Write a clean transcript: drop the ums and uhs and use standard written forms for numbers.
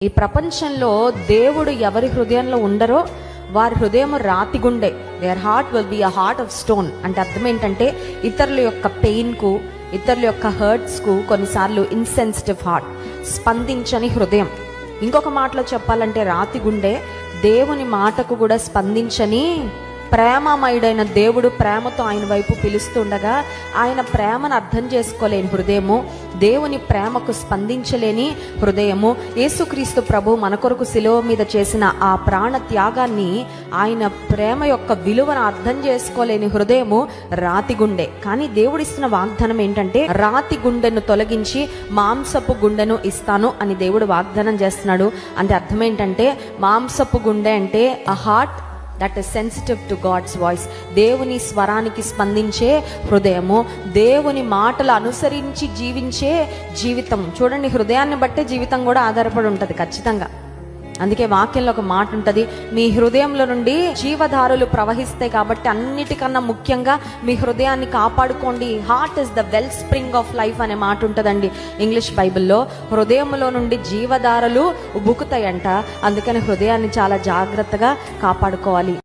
ఈ ప్రపంచంలో దేవుడు ఎవరి హృదయంలో ఉండరో వారి హృదయం రాతి గుండె. Their heart will be a heart of stone. అంటే అర్థం ఏంటంటే ఇతరుల యొక్క పెయిన్ కు, ఇతరుల యొక్క హర్ట్స్ కు కొన్నిసార్లు ఇన్సెన్సిటివ్ హార్ట్, స్పందించని హృదయం. ఇంకొక మాటలో చెప్పాలంటే రాతి గుండె. దేవుని మాటకు కూడా స్పందించని ప్రేమమయుడైన దేవుడు ప్రేమతో ఆయన వైపు పిలుస్తుండగా ఆయన ప్రేమను అర్థం చేసుకోలేని హృదయము, దేవుని ప్రేమకు స్పందించలేని హృదయము, యేసుక్రీస్తు ప్రభు మన కొరకు శిలువ మీద చేసిన ఆ ప్రాణ త్యాగాన్ని, ఆయన ప్రేమ యొక్క విలువను అర్థం చేసుకోలేని హృదయము రాతి గుండె. కానీ దేవుడిస్తున్న వాగ్దానం ఏంటంటే రాతి గుండెను తొలగించి మాంసపు గుండెను ఇస్తాను అని దేవుడు వాగ్దానం చేస్తున్నాడు. అంటే అర్థం ఏంటంటే మాంసపు గుండె అంటే a heart that is sensitive to God's voice. దేవుని స్వరానికి స్పందించే హృదయము, దేవుని మాటలు అనుసరించి జీవించే జీవితం. చూడండి, హృదయాన్ని బట్టే జీవితం కూడా ఆధారపడి ఉంటుంది ఖచ్చితంగా. అందుకే వాక్యంలో ఒక మాట ఉంటుంది, మీ హృదయంలో నుండి జీవధారులు ప్రవహిస్తాయి. కాబట్టి అన్నిటికన్నా ముఖ్యంగా మీ హృదయాన్ని కాపాడుకోండి. Heart is the well spring of life అనే మాట ఉంటుందండి ఇంగ్లీష్ బైబిల్లో. హృదయంలో నుండి జీవధారలు ఉబుకుతాయంట. అందుకని హృదయాన్ని చాలా జాగ్రత్తగా కాపాడుకోవాలి.